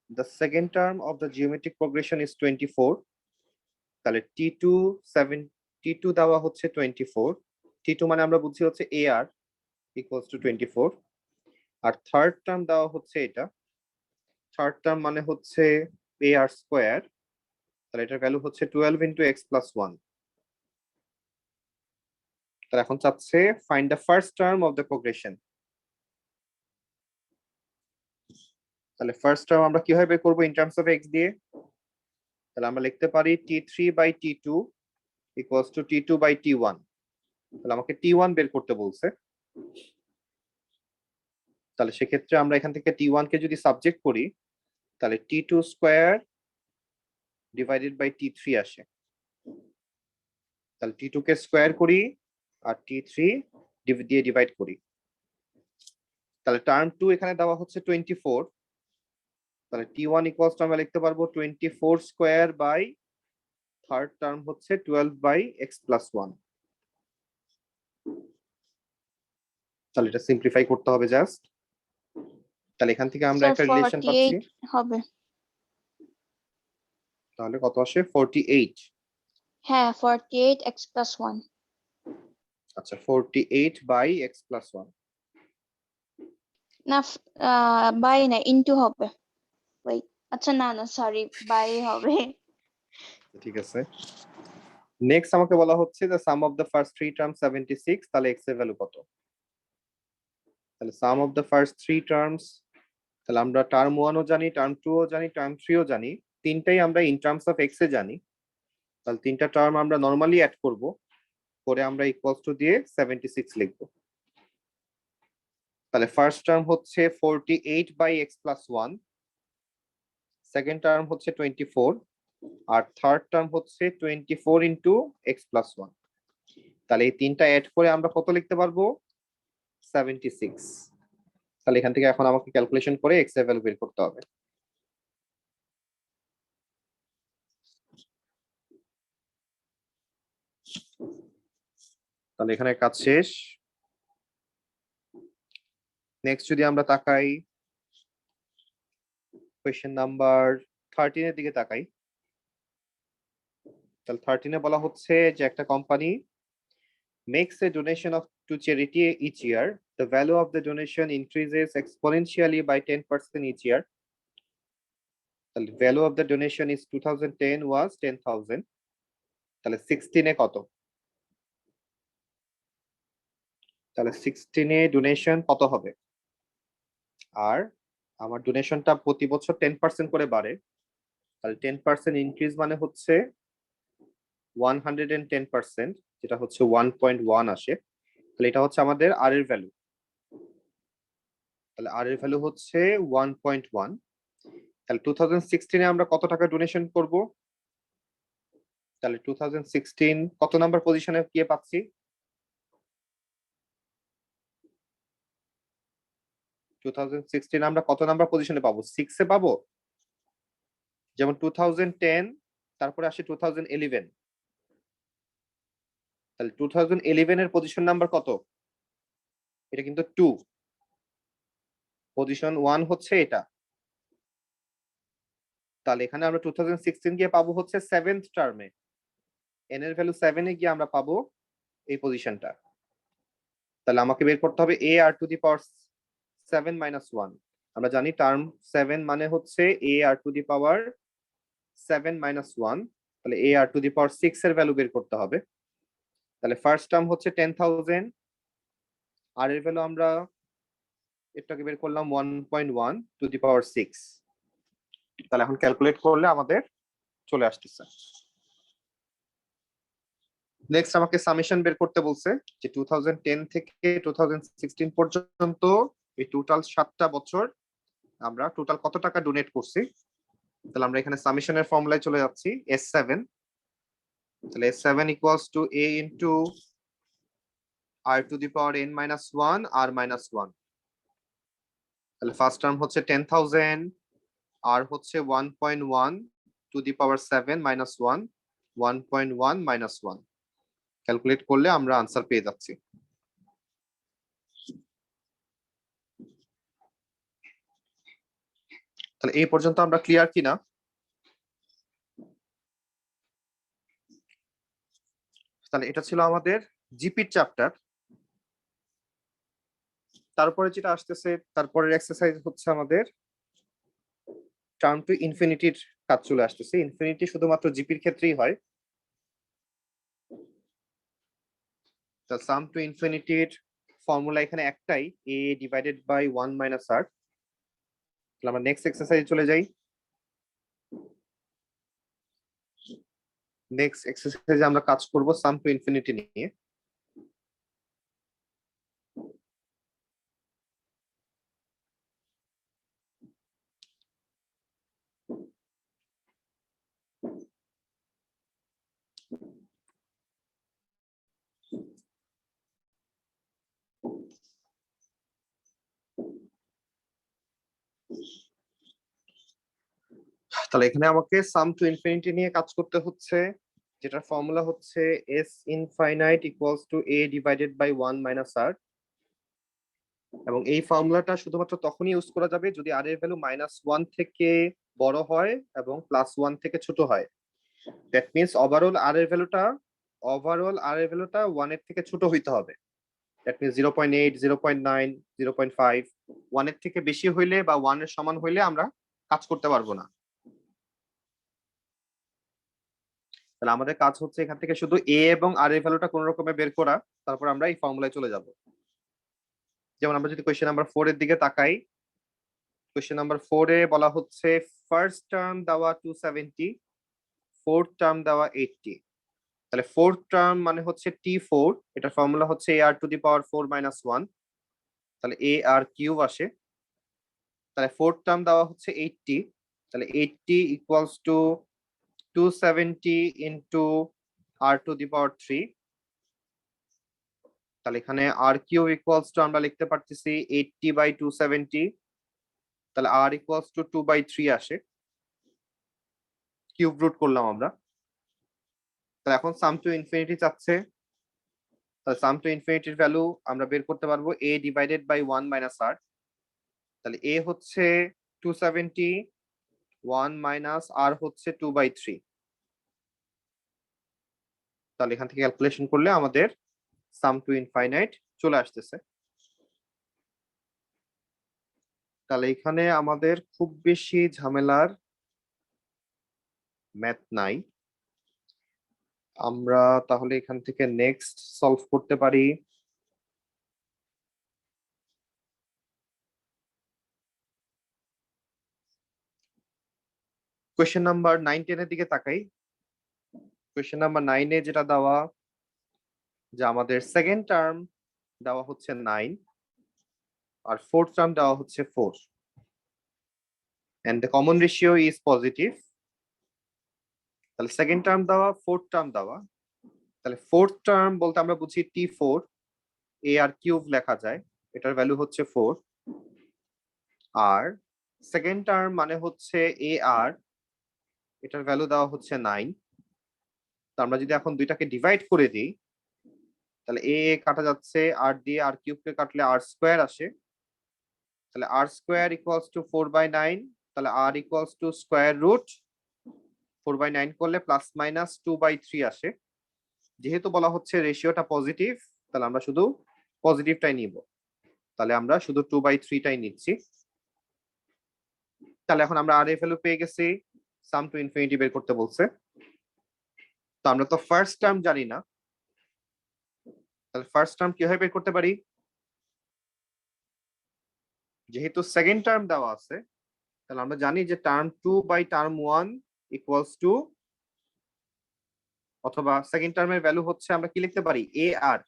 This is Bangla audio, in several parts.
the second term of the geometric progression is 24. তাহলে T2 দেওয়া হচ্ছে 24, T2 মানে আমরা বুঝি হচ্ছে AR equals to 24, আর থার্ড টার্ম দেওয়া হচ্ছে এটা, থার্ড টার্ম মানে হচ্ছে AR স্কোয়ার, তাহলে এটার ভ্যালু হচ্ছে 12 into x plus 1। তাহলে এখন চাচ্ছে find the first term of the progression. তাহলে ফার্স্ট টার্ম আমরা কিভাবে বের করবো ইন টার্মস অফ x দিয়ে? তাহলে আমরা লিখতে পারি T3 by T2 equals to T2 by T1। তাহলে আমাকে T1 বের করতে বলছে, তাহলে সেক্ষেত্রে আমরা এখান থেকে T1 কে যদি সাবজেক্ট করি তাহলে T2 square divided by T3 আসে। তাহলে T2 কে স্কোয়ার করি আর T3 দিয়ে ডিভাইড করি, তাহলে টার্ম 2 এখানে দেওয়া হচ্ছে 24, তাহলে T1 ইকুয়ালস টু আমরা লিখতে পারবো 24 স্কোয়ার বাই থার্ড টার্ম হচ্ছে 12 বাই x প্লাস 1। তাহলে এটা সিম্পলিফাই করতে হবে জাস্ট। তাহলে এখান থেকে আমরা একটা রিলেশন পাচ্ছি, হবে তাহলে কত আসে 48। হ্যাঁ 48 x plus 1। আচ্ছা 48 বাই x প্লাস 1, না বাই না ইনটু হবে, ওয়েট আচ্ছা না সরি বাই হবে। ঠিক আছে। নেক্সট আমাকে বলা হচ্ছে যে sum of the first three term 76, তাহলে x এর ভ্যালু কত? তাহলে sum of the first three terms, তাহলে আমরা টার্ম 1 ও জানি, টার্ম 2 ও জানি, টার্ম 3 ও জানি, তিনটাই আমরা ইন টার্মস অফ x এ জানি। তাহলে তিনটা টার্ম আমরা নরমালি অ্যাড করব, করে আমরা ইকুয়ালস টু দিয়ে 76 লিখব। তাহলে ফার্স্ট টার্ম হচ্ছে 48 by x plus 1, second term হচ্ছে 24, আর থার্ড টার্ম হচ্ছে 24 ইন্টু x প্লাস 1। তাহলে এই তিনটা অ্যাড করে আমরা কত লিখতে পারবো? 76। তাহলে এখান থেকে এখন আমাকে ক্যালকুলেশন করে x এর ভ্যালু বের করতে হবে। তাহলে এখানে কাজ শেষ। নেক্সট যদি আমরা তাকাই কোয়েশ্চেন নাম্বার 13 এর দিকে তাকাই, তাহলে 13 এ বলা হচ্ছে যে একটা company makes a donation to charity each year. The value of the donation increases exponentially by 10% each year. The value of the donation is 2010 was 10,000. তাহলে 16 এ কত? তাহলে 16 এ ডোনেশন কত হবে? আর আমার ডোনেশনটা প্রতি বছর 10% করে বাড়ে, তাহলে 10% ইনক্রিজ মানে হচ্ছে 110%, যেটা হচ্ছে 1.1 আসে। তাহলে এটা হচ্ছে আমাদের আর এর ভ্যালু। তাহলে আর এর ভ্যালু হচ্ছে 1.1। তাহলে 2016 এ আমরা কত টাকা ডোনেশন করব? তাহলে 2016 কত নাম্বার পজিশনে গিয়ে পাচ্ছি? 2016 আমরা কত নাম্বার পজিশনে পাবো? 6 এ পাবো। যেমন 2010 তারপরে আসে 2011, তাহলে 2011 এর পজিশন নাম্বার কত? এটা কিন্তু 2, পজিশন 1 হচ্ছে এটা। তাহলে এখানে আমরা 2016 গিয়ে পাবো হচ্ছে 7th টার্মে, n এর ভ্যালু 7 এ গিয়ে আমরা পাবো এই পজিশনটা। তাহলে আমাকে বের করতে হবে a r to the power 7 minus 1। আমরা জানি টার্ম 7 মানে হচ্ছে a r to the power 7 minus 1, তাহলে a r টু দি পাওয়ার 6 এর ভ্যালু বের করতে হবে। তাহলে ফার্স্ট টার্ম হচ্ছে 10,000, আর এর ভ্যালু আমরা এটাকে বের করলাম 1.1 টু দি পাওয়ার 6। তাহলে এখন ক্যালকুলেট করলে আমাদের চলে আসতেছে। নেক্সট আমাকে সামেশন বের করতে বলছে যে 2010 থেকে 2016 পর্যন্ত এই টোটাল 7টা বছর আমরা টোটাল কত টাকা ডোনেট করছি। তাহলে আমরা এখানে সামেশনের ফর্মুলায় চলে যাচ্ছি S7। তাহলে S7 equals to A into R to the power n minus 1 R minus 1। তাহলে ফার্স্ট টার্ম হচ্ছে 10,000, আর হচ্ছে 1.1 two the power 7 minus 1, 1.1 minus 1। Calculate করলে আমরা আনসার পেয়ে যাচ্ছি। তাহলে এই পর্যন্ত আমরা ক্লিয়ার কিনা? তাহলে এটা ছিল আমাদের জিপির চ্যাপ্টার। তারপরে যেটা আসতেছে, তারপরের এক্সারসাইজ হচ্ছে আমাদের টার্ম টু ইনফিনিটির কাজ চলে আসতেছে। ইনফিনিটি শুধুমাত্র জিপির ক্ষেত্রেই হয়। তা সাম টু ইনফিনিটির ফর্মুলা এখানে একটাই, a divided by 1 minus r। তাহলে আমরা নেক্সট এক্সারসাইজ চলে যাই। নেক্সট এক্সারসাইজে আমরা কাজ করব সাম টু ইনফিনিটি নিয়ে। তাহলে এখানে আমাকে সাম টু ইনফিনিটি নিয়ে কাজ করতে হচ্ছে, যেটার ফর্মুলা হচ্ছে s infinite equals to a divided by 1 minus r। এবং এই ফর্মুলাটা শুধুমাত্র তখনই ইউজ করা যাবে যদি r এর ভ্যালু -1 থেকে বড় হয় এবং +1 থেকে ছোট হয়। দ্যাট মিন্স ওভারঅল r এর ভ্যালুটা 1 এর থেকে ছোট হইতে হবে। That means 0.8, 0.9, 0.5। 1 এর থেকে বেশি হইলে বা 1 এর সমান হইলে আমরা কাজ করতে পারবো না। তাহলে আমাদের কাজ হচ্ছে এখান থেকে শুধু a এবং r এর ভ্যালুটা কোন রকমে বের করা, তারপর আমরা এই ফর্মুলায় চলে যাব। যেমন আমরা যদি কোশ্চেন নাম্বার 4 এর দিকে তাকাই, কোশ্চেন নাম্বার 4 এ বলা হচ্ছে ফার্স্ট টার্ম দেওয়া 270, ফোর্থ টার্ম দেওয়া 80। তাহলে ফোর্থ টার্ম মানে হচ্ছে t4, এটা ফর্মুলা হচ্ছে ar two the power 4 minus 1। তাহলে ar কিউব আসে। তাহলে ফোর্থ টার্ম দেওয়া হচ্ছে 80, তাহলে 80 equals to 270 into r to the power 3। তাহলে এখানে r কিউব ইকুয়ালস টু আমরা লিখতে পারতেছি 80 বাই 270। তাহলে r ইকুয়ালস টু 2/3 আসে। কিউব রুট করলাম আমরা। তাহলে এখন সাম টু ইনফিনিটি চাচ্ছে। তাহলে সাম টু ইনফিনিটির ভ্যালু আমরা বের করতে পারবো a divided by 1 minus r। তাহলে a হচ্ছে 270, 1 মাইনাস r হচ্ছে 2/3। তাহলে এখান থেকে ক্যালকুলেশন করলে আমাদের সাম টু ইনফাইনাইট চলে আসতেছে। তাহলে এখানে আমাদের খুব বেশি ঝামেলার ম্যাথ নাই। আমরা তাহলে এখান থেকে নেক্সট সলভ করতে পারি। কোয়েশ্চেন নাম্বার 9, 10 এর দিকে তাকাই। কোয়েশ্চেন নাম্বার 9 এ যেটা দেওয়া, যে আমাদের সেকেন্ড টার্ম দেওয়া হচ্ছে 9 আর ফোর্থ টার্ম দেওয়া হচ্ছে 4 and the common ratio is positive। তাহলে সেকেন্ড টার্ম দেওয়া, ফোর্থ টার্ম দেওয়া। তাহলে ফোর্থ টার্ম বলতে আমরা বুঝি t4, a r কিউব লেখা যায়, এটার ভ্যালু হচ্ছে 4। আর সেকেন্ড টার্ম মানে হচ্ছে a r, এটার ভ্যালু দেওয়া হচ্ছে 9। তো আমরা যদি এখন দুইটাকে ডিভাইড করে দিই, তাহলে a কাটা যাচ্ছে, r দিয়ে r কিউবকে কাটলে r স্কোয়ার আসে। তাহলে r স্কোয়ার ইকুয়ালস টু 4/9। তাহলে r equals to square root 4/9 করলে প্লাস মাইনাস 2/3 আসে। যেহেতু বলা হচ্ছে রেশিওটা পজিটিভ, তাহলে আমরা শুধু পজিটিভটাই নিব। তাহলে আমরা শুধু 2/3 টাই নিচ্ছি। তাহলে এখন আমরা r এর ভ্যালু পেয়ে গেছি, সাম টু ইনফিনিটি বের করতে বলছে। তো আমরা তো ফার্স্ট টার্ম জানি না, তাহলে ফার্স্ট টার্ম কিভাবে বের করতে পারি? যেহেতু সেকেন্ড টার্ম দেওয়া আছে, তাহলে আমরা জানি যে term 2 by term 1 equals to, অথবা সেকেন্ড টার্মের ভ্যালু হচ্ছে আমরা কি লিখতে পারি, এ আর।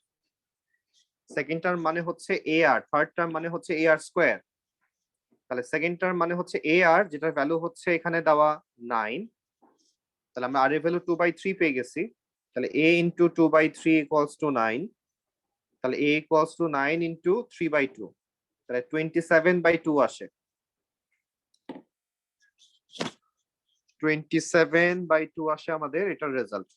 সেকেন্ড টার্ম মানে হচ্ছে এ আর, থার্ড টার্ম মানে হচ্ছে এ আর স্কোয়ার। তাহলে সেকেন্ড টার্ম মানে হচ্ছে এ আর, যেটার ভ্যালু হচ্ছে এখানে দেওয়া 9। তাহলে আমরা আর এর ভ্যালু 2/3 পেয়ে গেছি। তাহলে a ইন্টু 2/3 ইকুয়ালস টু 9। তাহলে a ইকুয়ালস টু 9 ইন্টু 3/2, তাহলে 27/2 আসে। 27/2 আসে আমাদের এটার রেজাল্ট।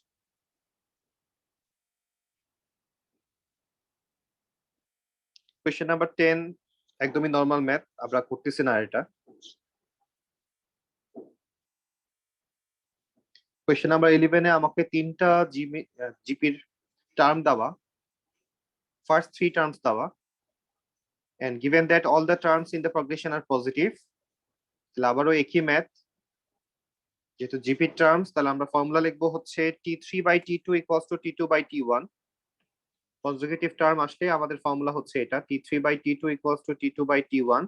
কোয়েশ্চেন নাম্বার 10 একদমই নরমাল ম্যাথ, আমরা করতেছি না এটা। কোয়েশ্চেন নাম্বার 11 এ আমাকে তিনটা জিপির টার্ম দেওয়া, ফার্স্ট থ্রি টার্মস দেওয়া, and given that all the terms in the progression are positive, তাহলে আবারও একই ম্যাথ, যেহেতু জিপি টার্মস, তাহলে আমরা ফর্মুলা লিখবো হচ্ছে T3/T2 equals to T2/T1। Conjugative term আসলে আমাদের ফর্মুলা হচ্ছে এটা, T3/T2 equals to T2/T1।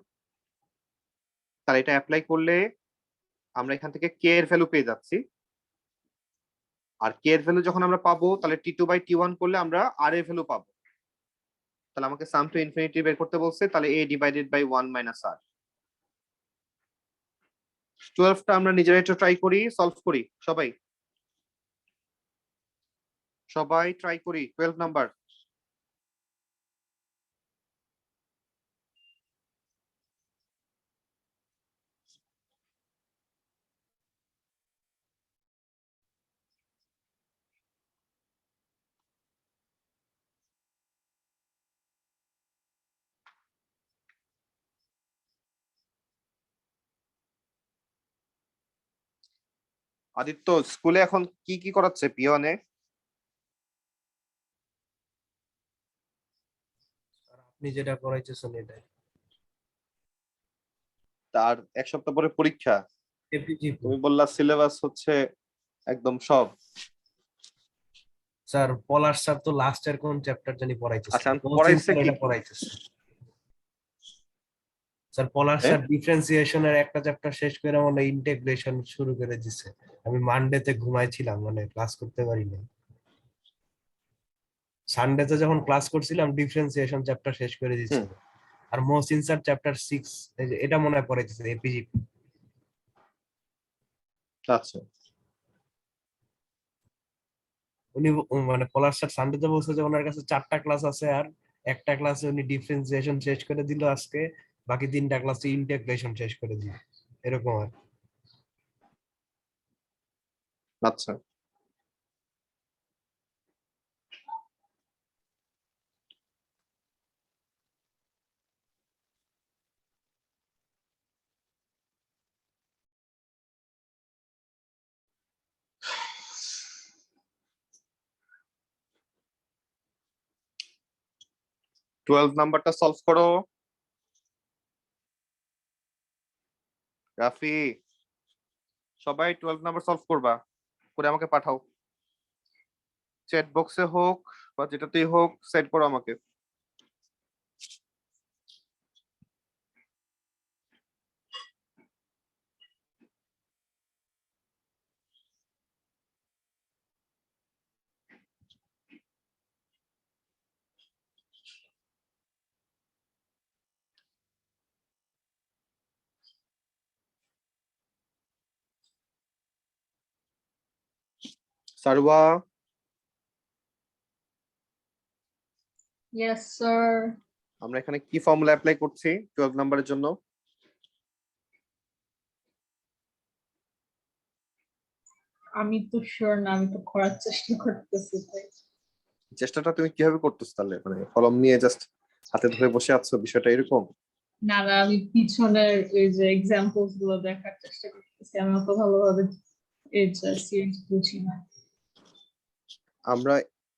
তাহলে এটা অ্যাপ্লাই করলে আমরা এখান থেকে কে এর ভ্যালু পেয়ে যাচ্ছি, আর কে এর ভ্যালু যখন আমরা পাবো তাহলে T2/T1 করলে আমরা আর এর ভ্যালু পাবো। তাহলে আমাকে সাম টু ইনফিনিটি বের করতে বলছে, তাহলে a divided by 1 minus r। 12টা আমরা নিজেরাই একটু ট্রাই করি, সলভ করি সবাই, সবাই ট্রাই করি 12 নাম্বার। আদিত্য স্কুলে এখন কি কি করাচ্ছে পিওনে? আপনি যেটা করাইতেছেন এটাই তার এক সপ্তাহ পরে পরীক্ষা, এপিজিপি। তুমি বললা সিলেবাস হচ্ছে একদম সব। স্যার পলাশ স্যার তো লাস্টের কোন চ্যাপ্টার জানি পড়াইতেছে, আচ্ছা পড়াইছে কি? এটা পড়াইতেছে স্যার। পলাশ হ্যাঁ? স্যার ডিফারেন্সিয়েশনের একটা চ্যাপ্টার শেষ করে মানে ইন্টিগ্রেশন শুরু করে দিছে। আমি মানডেতে ঘুমাইছিলাম, মানে ক্লাস করতে পারি নাই। সানডেতে যখন ক্লাস করছিলাম ডিফারেন্সিয়েশন চ্যাপ্টার শেষ করে দিচ্ছিল। আর মোহসিন স্যার চ্যাপ্টার 6 এটা মনে হয় পড়াইতেছে এপিজিপি। আচ্ছা উনি মানে পলাশ স্যার সানডেতে বলছে যে ওনার কাছে 4টা ক্লাস আছে, আর একটা ক্লাসে উনি ডিফারেন্সিয়েশন শেষ করে দিল আজকে, বাকি 3টা ক্লাসে ইন্টিগ্রেশন শেষ করে দিল, এরকম আর। আচ্ছা। টুয়েলভ নাম্বারটা সলভ করো রাফি, সবাই 12 নাম্বার সলভ করবা, করে আমাকে পাঠাও, চ্যাট বক্সে হোক বা যেটাতেই হোক সেট করো আমাকে। সারওয়া, Yes, sir. আমরা এখানে কি ফর্মুলা অ্যাপ্লাই করছি 12 নাম্বারের জন্য? আমি তো শিওর না, আমি তো করার চেষ্টা করতেছি তাই। চেষ্টাটা তুমি কিভাবে করতেছ তাহলে, মানে কলম নিয়ে জাস্ট হাতে ধরে বসে আছো, বিষয়টা এরকম? না না, আমি পিছনের এই যে এক্সাম্পলস গুলো দেখার চেষ্টা করতেছি, আমি অত ভালোভাবে এই যে সিরিজ বুঝি না। আমরা,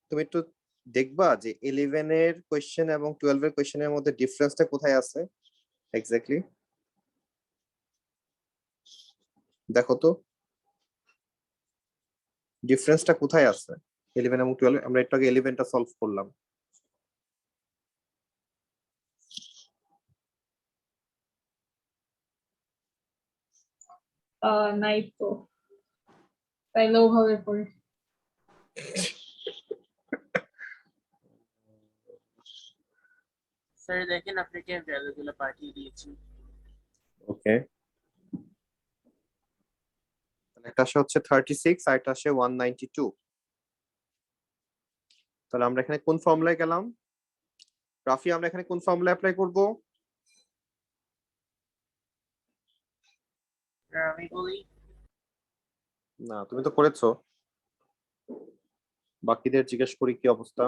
তুমি একটু দেখবা যে 11 এর কোশ্চেন এবং 12 এর কোশ্চেনের মধ্যে ডিফারেন্সটা কোথায় আছে এক্স্যাক্টলি, দেখো তো ডিফারেন্সটা কোথায় আছে 11 এবং 12। আমরা একটু আগে 11টা সলভ করলাম। নাই তো, তাইলে ওভাবে পড়ি। স্যার দেখেন আপনাকে ভ্যালুগুলো পাঠিয়ে দিয়েছি। ওকে, একটা আসে হচ্ছে 36 আর একটা আসে 192। তাহলে আমরা এখানে কোন ফর্মুলায় গেলাম রাফি, আমরা এখানে কোন ফর্মুলা অ্যাপ্লাই করব? আমি বলি না তুমি তো করেছো, বাকিদের জিজ্ঞেস করি কি অবস্থা।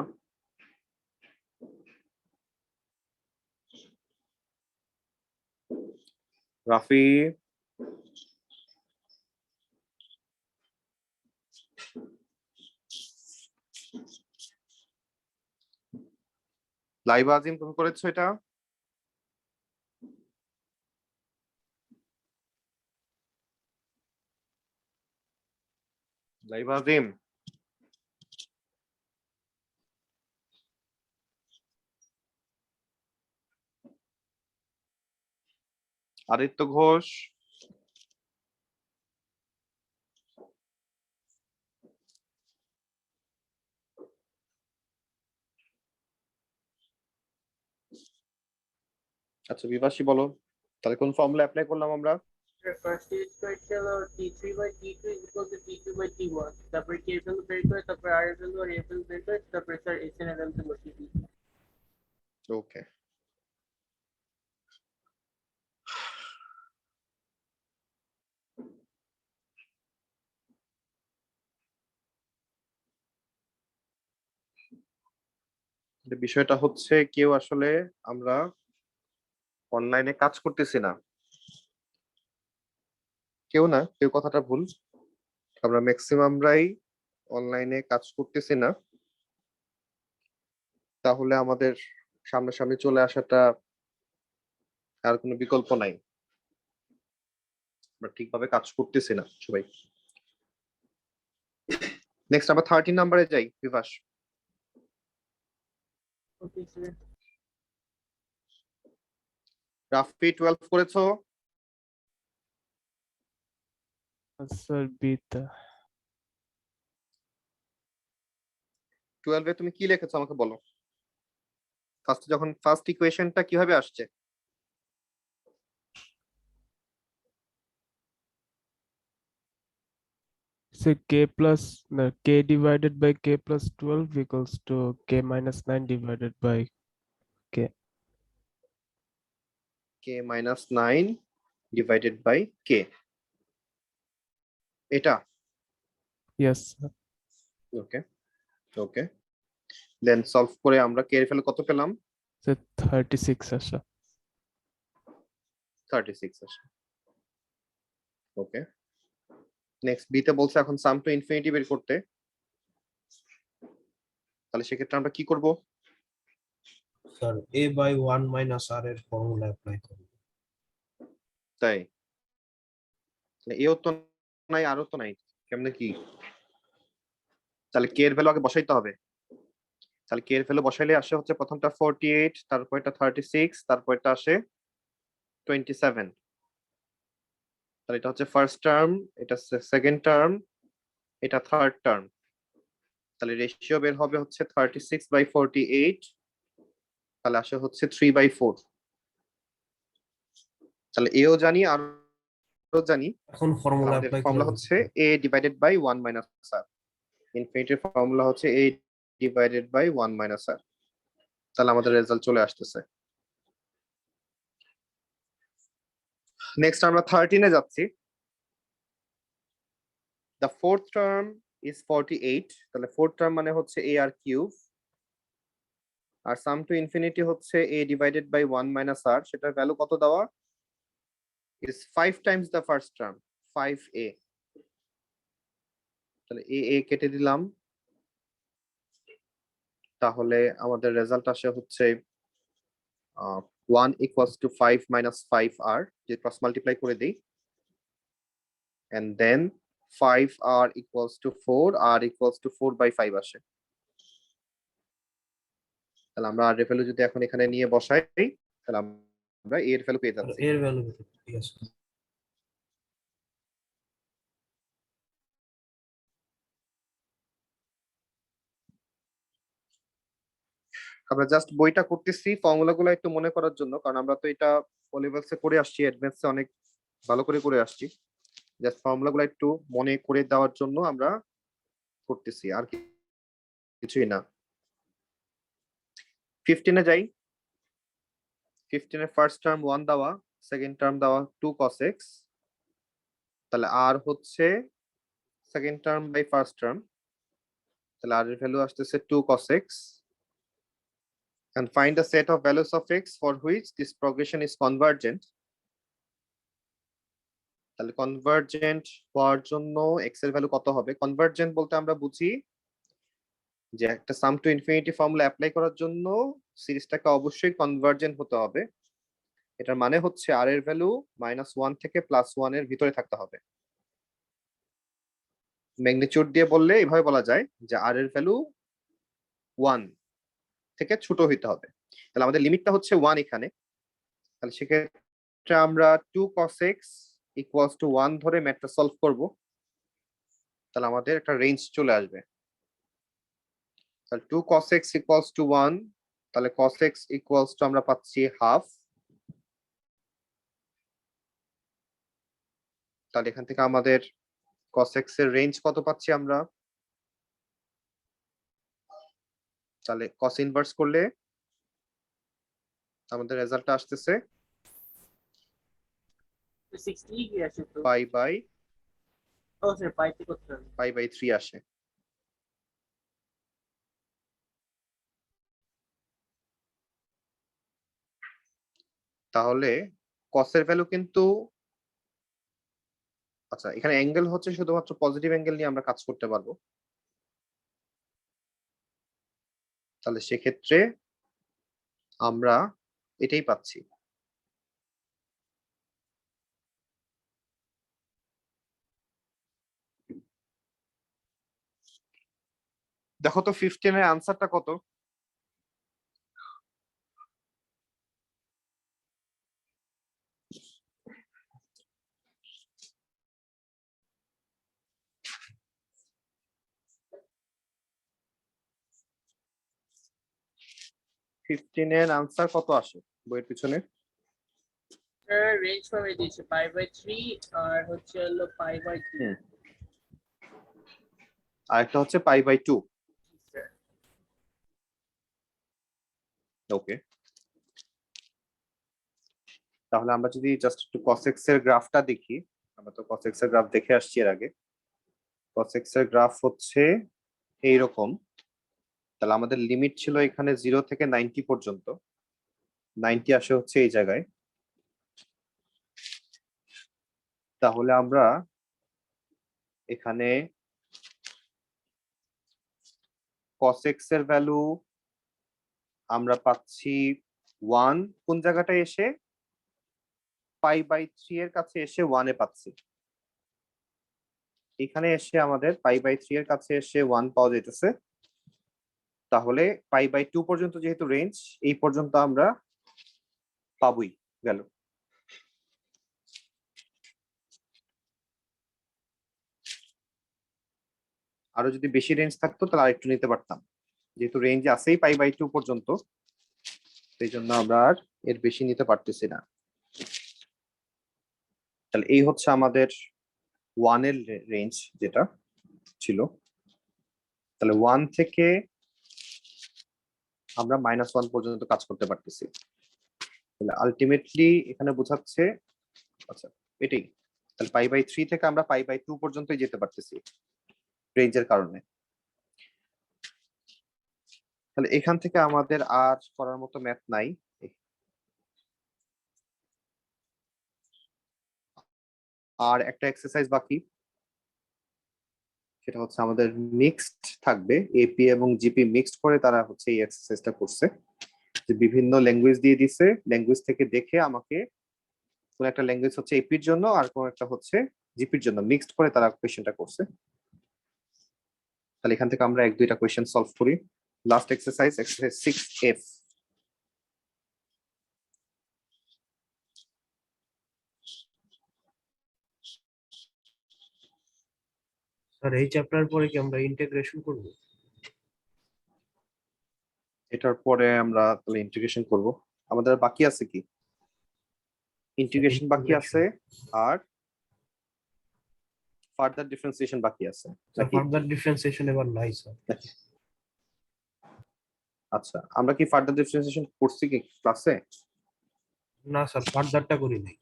রাফি, লাইবা আজিম তুমি করেছো এটা? লাইবা আজিম আদিত্য ঘোষ আচ্ছা বিভাসী বলো তাহলে কোন ফর্মুলা অ্যাপ্লাই করলাম আমরা? ফার্স্ট ইজ স্কয়ার হলো t3/t2 is equal to t2/t1 তারপরে k এর ভ্যালু বের করে তারপরে r এর ভ্যালু আর a এর ভ্যালু বের করে তারপরে স্যার s এর ভ্যালু বসিয়ে দিই ওকে বিষয়টা হচ্ছে কেউ আসলে আমরা অনলাইনে কাজ করতেছি না, কেউ না, কেউ কথাটা ভুল, আমরা ম্যাক্সিমামরাই অনলাইনে কাজ করতেছি না, তাহলে আমাদের সামনাসামনি চলে আসাটা আর কোনো বিকল্প নাই, আমরা ঠিকভাবে কাজ করতেছি না সবাই। নেক্সট আমরা 13 নম্বরে যাই বিভাস। ওকে স্যার রাফি 12 করেছো? স্যার বিটা 12 এ তুমি কি লিখেছো আমাকে বলো। ফার্স্ট ইকুয়েশনটা কিভাবে আসছে? so k plus k divided by k plus 12 equals to k minus 9 divided by k minus 9 divided by k, এটা yes sir. ওকে ওকে দেন সলভ করে আমরা k এর ভ্যালু কত পেলাম? so 36 আসা 36 আসে। ওকে নেক্সট বি তে বলছে এখন সাম টু ইনফিনিটি বের করতে, তাহলে সেক্ষেত্রে আমরা কি করব? স্যার a/1 - r এর ফর্মুলা অ্যাপ্লাই করব। তাই এও তো নাই আরও তো নাই, কেমনে কি? তাহলে কে এর ভ্যালু আগে বসাইতে হবে, তাহলে কে এর ভ্যালু বসাইলে আসে হচ্ছে প্রথমটা 48, তারপর এটা 36, তারপর এটা আসে 27, তাহলে এটা হচ্ছে ফার্স্ট টার্ম, এটা সেকেন্ড টার্ম, এটা থার্ড টার্ম, তাহলে রেশিও বের হবে হচ্ছে 36/48, তাহলে আসে হচ্ছে 3/4, তাহলে এও জানি আরও জানি, এখন ফর্মুলা আমাদের অ্যাপ্লাই ফর্মুলা করব হচ্ছে a divided by 1 minus r, ইনফিনিটির formula হচ্ছে a divided by 1 minus r, তাহলে আমাদের রেজাল্ট চলে আসতেছে। নেক্সট আমরা 13 এ যাচ্ছি। the fourth term is 48, তাহলে fourth term মানে হচ্ছে a r cube, আর sum to infinity হচ্ছে a divided by 1 minus r, সেটার ভ্যালু কত দেওয়া? is 5 times the first term, 5a, তাহলে a কেটে দিলাম, তাহলে আমাদের রেজাল্ট আসে হচ্ছে 1 equals to 5 minus 5r, যে ক্রস মাল্টিপ্লাই করে দেই, and then 5r equals to 4, r equals to 4/5 আসে, তাহলে আমরা r এর ভ্যালু যদি এখন এখানে নিয়ে বসাই তাহলে আমরা a এর ভ্যালু পেয়ে আর যাচ্ছি। এর ভ্যালু কত? ঠিক আছে আমরা জাস্ট বইটা করতেছি ফর্মুলা গুলো একটু মনে করার জন্য, কারণ আমরা তো এটা ও লেভেলসে করে আসছি, অ্যাডভান্সে অনেক ভালো করে আসছি, জাস্ট ফর্মুলা গুলো একটু মনে করে দেওয়ার জন্য আমরা করতেছি, আর কিছুই না। 15 এ যাই। 15 এর ফার্স্ট টার্ম 1 দেওয়া, সেকেন্ড টার্ম দেওয়া 2 cos x, তাহলে r হচ্ছে second term by first term, তাহলে r এর ভ্যালু আসতেছে 2 cos x, and find the set of values of x for which this progression is convergent, তাহলে কনভার্জেন্ট হওয়ার জন্য x এর ভ্যালু কত হবে? কনভার্জেন্ট বলতে আমরা বুঝি যে একটা সাম টু ইনফিনিটি ফর্মুলা অ্যাপ্লাই করার জন্য সিরিজটাকে অবশ্যই কনভার্জেন্ট হতে হবে। এটার মানে হচ্ছে আর এর ভ্যালু -1 থেকে +1 এর ভিতরে থাকতে হবে। ম্যাগনিটিউড দিয়ে বললে এভাবে বলা যায় যে আর এর ভ্যালু 1 থেকে ছোট হইতে হবে। তাহলে আমাদের লিমিটটা হচ্ছে 1 এখানে। তাহলে সেক্ষেত্রে আমরা 2 cos x = 1 ধরে ম্যাথটা সলভ করব। তাহলে আমাদের একটা রেঞ্জ চলে আসবে। তাহলে 2 cos x = 1, তাহলে cos x = আমরা পাচ্ছি হাফ। তাহলে এখান থেকে আমাদের cos x এর রেঞ্জ কত পাচ্ছি আমরা? তাহলে cos ইনভার্স করলে আমাদের রেজাল্টটা আসতেছে 60 কি আসে তো? পাই ও স্যার পাইতে করতে হবে। 3 আসে। তাহলে cos এর ভ্যালু কিন্তু আচ্ছা, এখানে অ্যাঙ্গেল হচ্ছে শুধুমাত্র পজিটিভ অ্যাঙ্গেল নিয়ে আমরা কাজ করতে পারবো। তাহলে সেক্ষেত্রে আমরা এটাই পাচ্ছি। দেখো তো 15 এর আনসারটা কত? ফিফটিন এর আনসার কত আসে বইয়ের পিছনে? স্যার রেঞ্জ ফর্মে দিয়েছে π/3 আর হচ্ছে হলো π/2। আর একটা হচ্ছে π/2। স্যার ওকে, তাহলে আমরা যদি জাস্ট একটু cos x এর গ্রাফটা দেখি। আমরা তো cos x এর গ্রাফ দেখে আসছি এর আগে। cos x এর গ্রাফ হচ্ছে এইরকম। তাহলে আমাদের লিমিট ছিল এখানে 0 থেকে 90 পর্যন্ত। 90 আসে হচ্ছে এই জায়গায়। তাহলে আমরা এখানে cos x এর ভ্যালু আমরা পাচ্ছি 1 কোন জায়গাটায় এসে π/3 এর কাছে এসে 1 এ পাচ্ছি। এখানে এসে আমাদের π/3 এর কাছে এসে 1 পাওয়া যাইতেছে। তাহলে π/2 পর্যন্ত যেহেতু রেঞ্জ, এই পর্যন্ত আমরা পাবই গেল। আরো যদি বেশি রেঞ্জ থাকতো তাহলে আরেকটু নিতে পারতাম। যেহেতু রেঞ্জ আছেই π/2 পর্যন্ত, সেই জন্য আমরা আর এর বেশি নিতে পারতেছি না। তাহলে এই হচ্ছে আমাদের 1 এর রেঞ্জ যেটা ছিল। তাহলে 1 থেকে আমরা -1 পর্যন্ত কাজ করতে পারতেছি। তাহলে আলটিমেটলি এখানে বোঝাচ্ছে, আচ্ছা এটাই, তাহলে π/3 থেকে আমরা π/2 পর্যন্তই যেতে পারতেছি রেঞ্জের কারণে। তাহলে এখান থেকে আমাদের আর করার মতো ম্যাথ নাই। আর একটা এক্সারসাইজ বাকি, সেটা হচ্ছে আমাদের মিক্সড থাকবে। এপি এবং জিপি মিক্সড করে তারা হচ্ছে এই এক্সারসাইজটা করছে। যে বিভিন্ন ল্যাঙ্গুয়েজ দিয়ে দিছে, ল্যাঙ্গুয়েজ থেকে দেখে আমাকে কোন একটা ল্যাঙ্গুয়েজ হচ্ছে এপির জন্য আর কোন একটা হচ্ছে জিপির জন্য মিক্সড করে তারা কোয়েশ্চেনটা করছে। তাহলে এখান থেকে আমরা 1-2টা কোয়েশ্চেন সলভ করি। Last exercise 6F। স্যার এই চ্যাপ্টার পরে কি আমরা ইন্টিগ্রেশন করব? এটার পরে আমরা তাহলে ইন্টিগ্রেশন করব। আমাদের আর বাকি আছে কি? ইন্টিগ্রেশন বাকি আছে আর ফার্দার ডিফারেন্সিয়েশন বাকি আছে নাকি? ফার্দার ডিফারেন্সিয়েশন এবার নাই স্যার। আচ্ছা, আমরা কি ফার্দার ডিফারেন্সিয়েশন করছি কি ক্লাসে? না স্যার, ফার্দারটা করি নাই।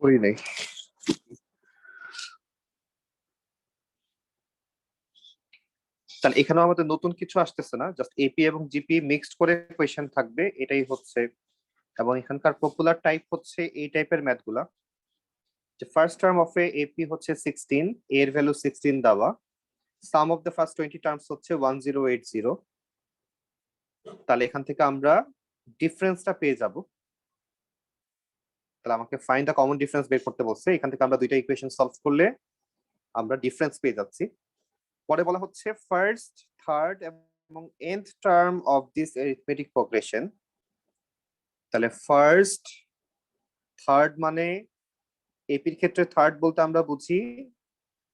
করি নাই। তাহলে এখানেও আমাদের নতুন কিছু আসতেছে না, জাস্ট এপি এবং জিপি মিক্সড করে কোয়েশ্চেন থাকবে, এটাই হচ্ছে। এবং এখানকার পপুলার টাইপ হচ্ছে এই টাইপের ম্যাথগুলা, যে ফার্স্ট টার্ম অফ এপি হচ্ছে 16, এর ভ্যালু 16 দেওয়া, সাম অফ দ্য ফার্স্ট 20 টার্মস হচ্ছে 1080, তাহলে এখান থেকে আমরা ডিফারেন্সটা পেয়ে যাব। তাহলে আমাকে ফাইন্ড দ্য কমন ডিফারেন্স বের করতে বলছে, এখান থেকে আমরা দুইটা ইকুয়েশন সলভ করলে আমরা ডিফারেন্স পেয়ে যাচ্ছি। পরে বলা হচ্ছে ফার্স্ট, থার্ড এবং nth term of this arithmetic progression. তাহলে ফার্স্ট, থার্ড মানে এপির ক্ষেত্রে থার্ড বলতে আমরা বুঝি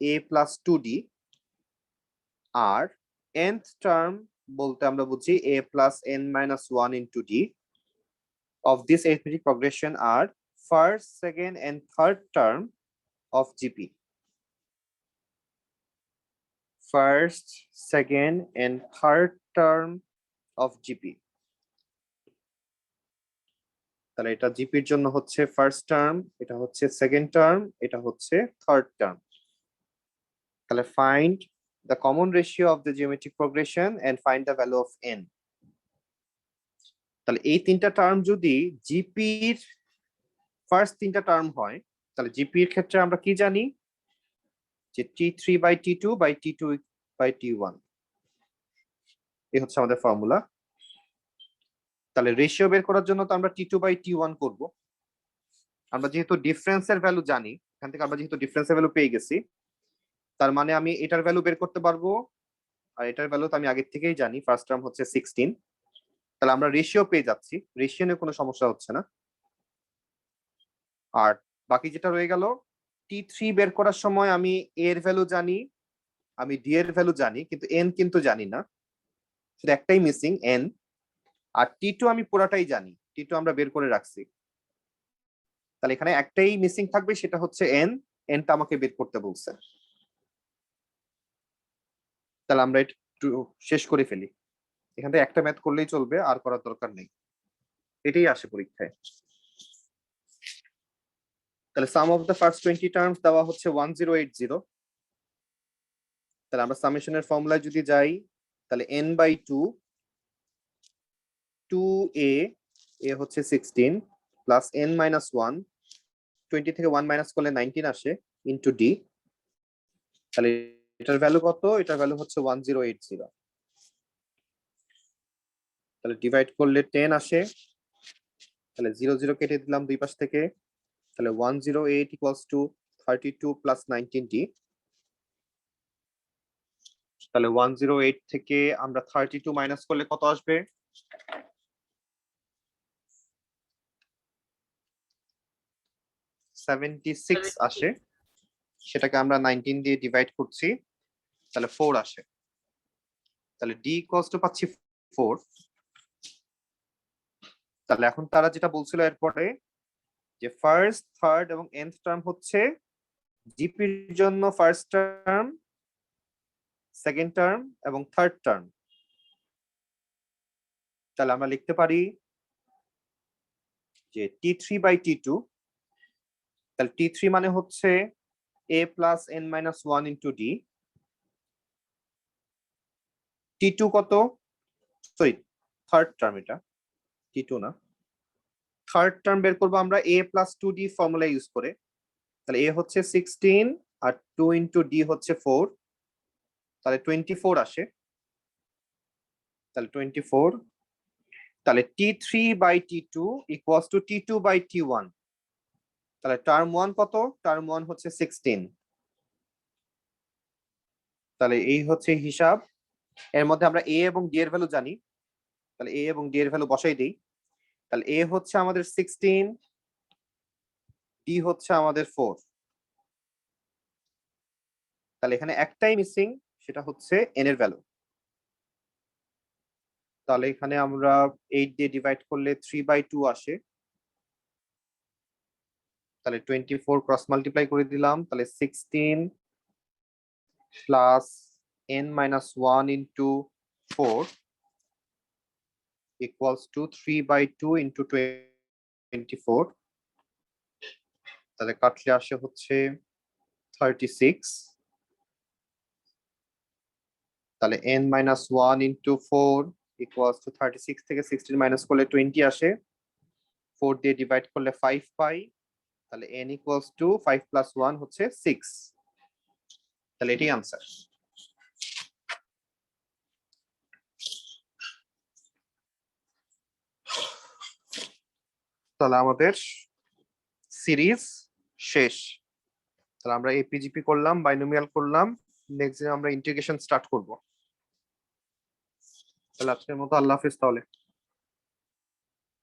a প্লাস 2d, আর nth টার্ম বলতে আমরা বুঝি a plus n minus 1 into d of this arithmetic progression are first, second and third term of GP. First, second and third term of GP. তাহলে এটা GP এর জন্য হচ্ছে ফার্স্ট টার্ম, এটা হচ্ছে সেকেন্ড টার্ম, এটা হচ্ছে থার্ড টার্ম। তাহলে find the common ratio of the geometric progression and find the value of n. তাহলে এই তিনটা টার্ম যদি জিপি এর ফার্স্ট তিনটা টার্ম হয়, তাহলে জিপি এর ক্ষেত্রে আমরা কি জানি যে T3/T2/T1, এই হচ্ছে আমাদের ফর্মুলা। তাহলে রেশিও বের করার জন্য তো আমরা T2/T1 করব। আমরা যেহেতু ডিফারেন্সের ভ্যালু জানি, এখান থেকে আমরা যেহেতু ডিফারেন্সের ভ্যালু পেয়ে গেছি, তার মানে আমি এটার ভ্যালু বের করতে পারবো, আর এটার ভ্যালু তো আমি আগের থেকেই জানি, ফার্স্ট টার্ম হচ্ছে 16। তাহলে আমরা রেশিও পেয়ে যাচ্ছি, রেশিও নিয়ে কোনো সমস্যা হচ্ছে না। আর বাকি যেটা রয়ে গেল, T3 বের করার সময় আমি a এর ভ্যালু জানি, আমি d এর ভ্যালু জানি, কিন্তু n কিন্তু জানি না, শুধু একটাই মিসিং n। আর T2 আমি পুরাটাই জানি, T2 আমরা বের করে রাখছি। তাহলে এখানে একটাই মিসিং থাকবে, সেটা হচ্ছে n, nটা আমাকে বের করতে বলছে। তাহলে আমরা একটু শেষ করে ফেলি, এখান থেকে একটা ম্যাথ করলেই চলবে, আর করার দরকার নেই, এটাই আসে পরীক্ষায়। তাহলে sum of the first 20 terms দেওয়া হচ্ছে 1080। তাহলে আমরা সামেশনের ফর্মুলায় যদি যাই, তাহলে n/2 2a, a হচ্ছে 16 প্লাস n-1, 20 থেকে 1 মাইনাস করলে 19 আসে, ইন্টু d। তাহলে এটার ভ্যালু কত? এটার ভ্যালু হচ্ছে 1080। তাহলে ডিভাইড করলে 10 আসে, তাহলে 0 0 কেটে দিলাম দুই পাশ থেকে, তাহলে 108 ইকুয়ালস টু 32 প্লাস 19d। তাহলে 108 থেকে আমরা 32 মাইনাস করলে কত আসবে? 76 আসে, সেটাকে আমরা 19 দিয়ে ডিভাইড করছি, তাহলে 4 আসে। তাহলে d ইকুয়ালস টু পাচ্ছি 4। তাহলে এখন তারা যেটা বলছিল এরপরে যে ফার্স্ট, থার্ড এবং nth টার্ম হচ্ছে জিপির জন্য ফার্স্ট টার্ম, সেকেন্ড টার্ম এবং থার্ড টার্ম। তাহলে আমরা লিখতে পারি যে T3/T2, তাহলে T3 মানে হচ্ছে a plus n-1 into d। T2 কত? সরি, থার্ড টার্ম, এটা T2 না। থার্ড টার্ম বের করবো আমরা a plus 2d formula use করে। তাহলে a হচ্ছে 16 আর 2 ইন্টু d হচ্ছে 4, তাহলে 24 আসে। তাহলে 24, তাহলে T3/T2 ইকুয়ালস টু T2/T1। তাহলে টার্ম 1 কত? টার্ম 1 হচ্ছে 16। তাহলে এই হচ্ছে হিসাব। এর মধ্যে আমরা a এবং d এর ভ্যালু জানি, তাহলে a এবং d এর ভ্যালু বসাই দেই। তাহলে a হচ্ছে আমাদের 16, d হচ্ছে আমাদের 4। তাহলে এখানে একটাই মিসিং, সেটা হচ্ছে n এর ভ্যালু। তাহলে এখানে আমরা 8 দিয়ে ডিভাইড করলে 3/2 আসে। তাহলে 24 ক্রস মাল্টিপ্লাই করে দিলাম, তাহলে 16 plus n-1 into 4 equals to 3/2 into 24। তাহলে কাটলে আসে হচ্ছে 36। তাহলে n-1 ইন্টু 4 ইকুয়ালস টু 36 থেকে 16 মাইনাস করলে 20 আসে, 4 দিয়ে ডিভাইড করলে 5 পাই। তাহলে n ইকুয়ালস টু 5 প্লাস 1 হচ্ছে 6। তাহলে এটাই আনসার। তাহলে আমাদের সিরিজ শেষ। তাহলে আমরা এপিজিপি করলাম, বাইনোমিয়াল করলাম, নেক্সট দিন আমরা ইন্টিগ্রেশন স্টার্ট করব। তাহলে আজকের মতো আল্লাহ হাফেজ তাহলে।